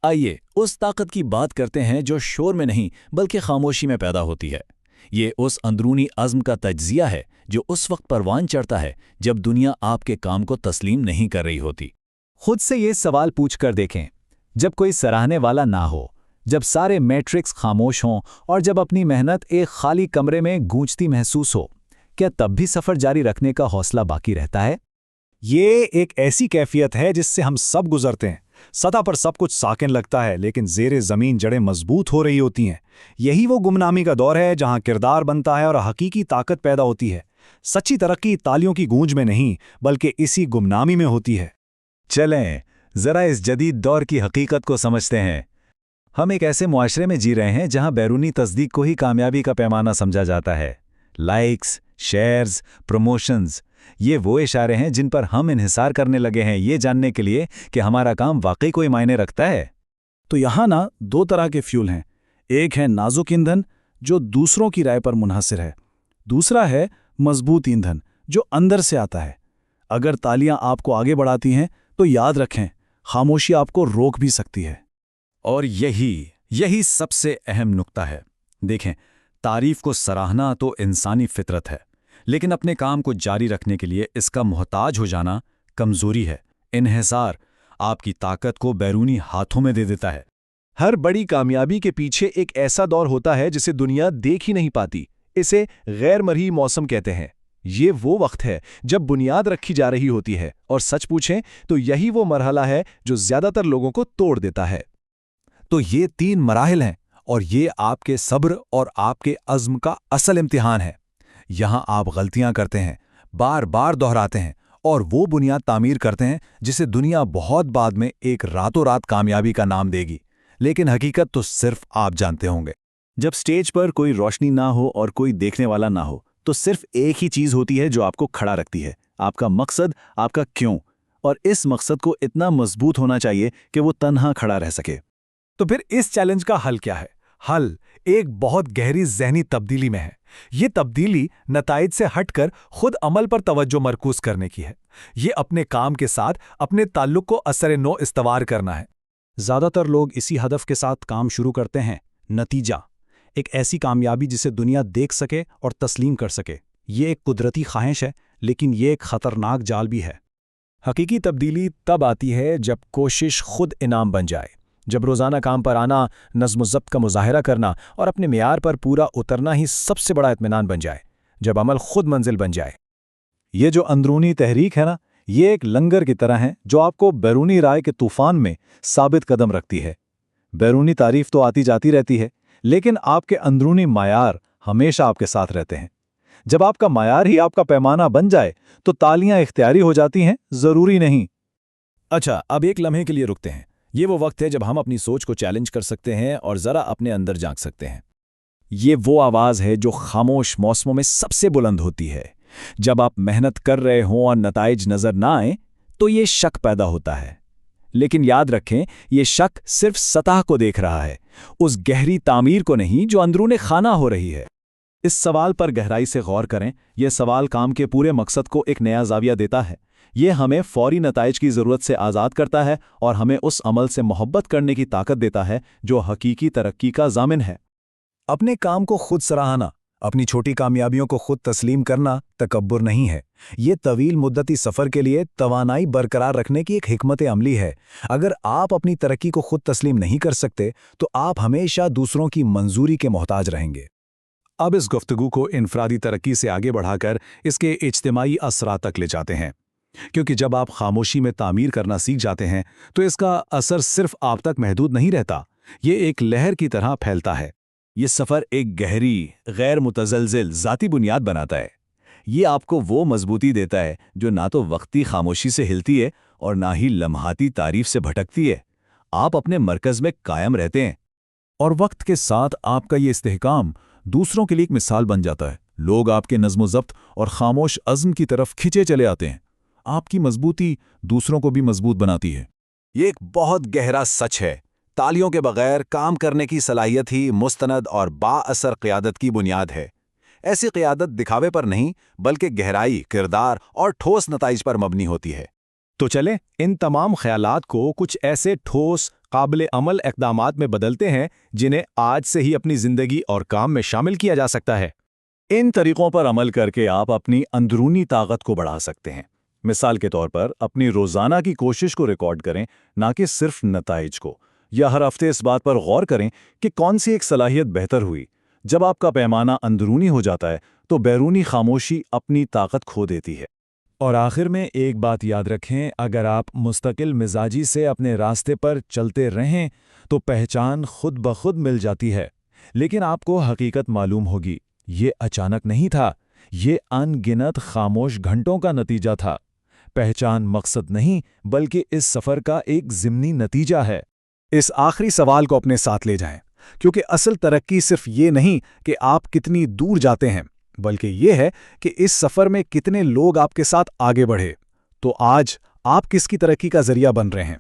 آئیے اس طاقت کی بات کرتے ہیں جو شور میں نہیں بلکہ خاموشی میں پیدا ہوتی ہے۔ یہ اس اندرونی عزم کا تجزیہ ہے جو اس وقت پروان چڑھتا ہے جب دنیا آپ کے کام کو تسلیم نہیں کر رہی ہوتی۔ خود سے یہ سوال پوچھ کر دیکھیں، جب کوئی سراہنے والا نہ ہو، جب سارے میٹرکس خاموش ہوں اور جب اپنی محنت ایک خالی کمرے میں گونجتی محسوس ہو، کیا تب بھی سفر جاری رکھنے کا حوصلہ باقی رہتا ہے؟ یہ ایک ایسی کیفیت ہے جس سے ہم سب گزرتے ہیں۔ سطح پر سب کچھ ساکن لگتا ہے لیکن زیر زمین جڑیں مضبوط ہو رہی ہوتی ہیں۔ یہی وہ گمنامی کا دور ہے جہاں کردار بنتا ہے اور حقیقی طاقت پیدا ہوتی ہے۔ سچی ترقی تالیوں کی گونج میں نہیں بلکہ اسی گمنامی میں ہوتی ہے۔ چلیں ذرا اس جدید دور کی حقیقت کو سمجھتے ہیں۔ ہم ایک ایسے معاشرے میں جی رہے ہیں جہاں بیرونی تصدیق کو ہی کامیابی کا پیمانہ سمجھا جاتا ہے۔ لائکس، شیئرز، پروموشنز، یہ وہ اشارے ہیں جن پر ہم انحصار کرنے لگے ہیں یہ جاننے کے لیے کہ ہمارا کام واقعی کوئی معنی رکھتا ہے۔ تو یہاں دو طرح کے فیول ہیں، ایک ہے نازک ایندھن جو دوسروں کی رائے پر منحصر ہے، دوسرا ہے مضبوط ایندھن جو اندر سے آتا ہے۔ اگر تالیاں آپ کو آگے بڑھاتی ہیں تو یاد رکھیں، خاموشی آپ کو روک بھی سکتی ہے۔ اور یہی سب سے اہم نقطہ ہے۔ دیکھیں، تعریف کو سراہنا تو انسانی فطرت ہے، لیکن اپنے کام کو جاری رکھنے کے لیے اس کا محتاج ہو جانا کمزوری ہے۔ انحصار آپ کی طاقت کو بیرونی ہاتھوں میں دے دیتا ہے۔ ہر بڑی کامیابی کے پیچھے ایک ایسا دور ہوتا ہے جسے دنیا دیکھ ہی نہیں پاتی۔ اسے غیر مرئی موسم کہتے ہیں۔ یہ وہ وقت ہے جب بنیاد رکھی جا رہی ہوتی ہے، اور سچ پوچھیں تو یہی وہ مرحلہ ہے جو زیادہ تر لوگوں کو توڑ دیتا ہے۔ تو یہ 3 مراحل ہیں، اور یہ آپ کے صبر اور آپ کے عزم کا اصل امتحان ہے۔ یہاں آپ غلطیاں کرتے ہیں، بار بار دہراتے ہیں، اور وہ بنیاد تعمیر کرتے ہیں جسے دنیا بہت بعد میں ایک راتوں رات کامیابی کا نام دے گی، لیکن حقیقت تو صرف آپ جانتے ہوں گے۔ جب سٹیج پر کوئی روشنی نہ ہو اور کوئی دیکھنے والا نہ ہو تو صرف ایک ہی چیز ہوتی ہے جو آپ کو کھڑا رکھتی ہے، آپ کا مقصد، آپ کا کیوں، اور اس مقصد کو اتنا مضبوط ہونا چاہیے کہ وہ تنہا کھڑا رہ سکے۔ تو پھر اس چیلنج کا حل کیا ہے؟ حل ایک بہت گہری ذہنی تبدیلی میں ہے۔ یہ تبدیلی نتائج سے ہٹ کر خود عمل پر توجہ مرکوز کرنے کی ہے۔ یہ اپنے کام کے ساتھ اپنے تعلق کو اثر نو استوار کرنا ہے۔ زیادہ تر لوگ اسی ہدف کے ساتھ کام شروع کرتے ہیں، نتیجہ، ایک ایسی کامیابی جسے دنیا دیکھ سکے اور تسلیم کر سکے۔ یہ ایک قدرتی خواہش ہے، لیکن یہ ایک خطرناک جال بھی ہے۔ حقیقی تبدیلی تب آتی ہے جب کوشش خود انعام بن جائے، جب روزانہ کام پر آنا، نظم و ضبط کا مظاہرہ کرنا اور اپنے معیار پر پورا اترنا ہی سب سے بڑا اطمینان بن جائے، جب عمل خود منزل بن جائے۔ یہ جو اندرونی تحریک ہے یہ ایک لنگر کی طرح ہے جو آپ کو بیرونی رائے کے طوفان میں ثابت قدم رکھتی ہے۔ بیرونی تعریف تو آتی جاتی رہتی ہے، لیکن آپ کے اندرونی معیار ہمیشہ آپ کے ساتھ رہتے ہیں۔ جب آپ کا معیار ہی آپ کا پیمانہ بن جائے تو تالیاں اختیاری ہو جاتی ہیں، ضروری نہیں۔ اچھا، اب ایک لمحے کے لیے رکتے ہیں۔ یہ وہ وقت ہے جب ہم اپنی سوچ کو چیلنج کر سکتے ہیں اور ذرا اپنے اندر جھانک سکتے ہیں۔ یہ وہ آواز ہے جو خاموش موسموں میں سب سے بلند ہوتی ہے۔ جب آپ محنت کر رہے ہوں اور نتائج نظر نہ آئیں تو یہ شک پیدا ہوتا ہے، لیکن یاد رکھیں یہ شک صرف سطح کو دیکھ رہا ہے، اس گہری تعمیر کو نہیں جو اندرون خانہ ہو رہی ہے۔ اس سوال پر گہرائی سے غور کریں۔ یہ سوال کام کے پورے مقصد کو ایک نیا زاویہ دیتا ہے۔ یہ ہمیں فوری نتائج کی ضرورت سے آزاد کرتا ہے اور ہمیں اس عمل سے محبت کرنے کی طاقت دیتا ہے جو حقیقی ترقی کا ضامن ہے۔ اپنے کام کو خود سراہنا، اپنی چھوٹی کامیابیوں کو خود تسلیم کرنا تکبر نہیں ہے، یہ طویل مدتی سفر کے لیے توانائی برقرار رکھنے کی ایک حکمت عملی ہے۔ اگر آپ اپنی ترقی کو خود تسلیم نہیں کر سکتے تو آپ ہمیشہ دوسروں کی منظوری کے محتاج رہیں گے۔ اب اس گفتگو کو انفرادی ترقی سے آگے بڑھا کر اس کے اجتماعی اثرات تک لے جاتے ہیں، کیونکہ جب آپ خاموشی میں تعمیر کرنا سیکھ جاتے ہیں تو اس کا اثر صرف آپ تک محدود نہیں رہتا، یہ ایک لہر کی طرح پھیلتا ہے۔ یہ سفر ایک گہری، غیر متزلزل ذاتی بنیاد بناتا ہے۔ یہ آپ کو وہ مضبوطی دیتا ہے جو نہ تو وقتی خاموشی سے ہلتی ہے اور نہ ہی لمحاتی تعریف سے بھٹکتی ہے۔ آپ اپنے مرکز میں قائم رہتے ہیں، اور وقت کے ساتھ آپ کا یہ استحکام دوسروں کے لیے ایک مثال بن جاتا ہے۔ لوگ آپ کے نظم و ضبط اور خاموش عزم کی طرف کھینچے چلے آتے ہیں۔ آپ کی مضبوطی دوسروں کو بھی مضبوط بناتی ہے۔ یہ ایک بہت گہرا سچ ہے۔ تالیوں کے بغیر کام کرنے کی صلاحیت ہی مستند اور با اثر قیادت کی بنیاد ہے۔ ایسی قیادت دکھاوے پر نہیں بلکہ گہرائی، کردار اور ٹھوس نتائج پر مبنی ہوتی ہے۔ تو چلیں ان تمام خیالات کو کچھ ایسے ٹھوس، قابل عمل اقدامات میں بدلتے ہیں جنہیں آج سے ہی اپنی زندگی اور کام میں شامل کیا جا سکتا ہے۔ ان طریقوں پر عمل کر کے آپ اپنی اندرونی طاقت کو بڑھا سکتے ہیں۔ مثال کے طور پر اپنی روزانہ کی کوشش کو ریکارڈ کریں، نہ کہ صرف نتائج کو، یا ہر ہفتے اس بات پر غور کریں کہ کون سی ایک صلاحیت بہتر ہوئی۔ جب آپ کا پیمانہ اندرونی ہو جاتا ہے تو بیرونی خاموشی اپنی طاقت کھو دیتی ہے۔ اور آخر میں ایک بات یاد رکھیں، اگر آپ مستقل مزاجی سے اپنے راستے پر چلتے رہیں تو پہچان خود بخود مل جاتی ہے، لیکن آپ کو حقیقت معلوم ہوگی۔ یہ اچانک نہیں تھا، یہ ان گنت خاموش گھنٹوں کا نتیجہ تھا۔ پہچان مقصد نہیں بلکہ اس سفر کا ایک ضمنی نتیجہ ہے۔ اس آخری سوال کو اپنے ساتھ لے جائیں، کیونکہ اصل ترقی صرف یہ نہیں کہ آپ کتنی دور جاتے ہیں، بلکہ یہ ہے کہ اس سفر میں کتنے لوگ آپ کے ساتھ آگے بڑھے۔ تو آج آپ کس کی ترقی کا ذریعہ بن رہے ہیں؟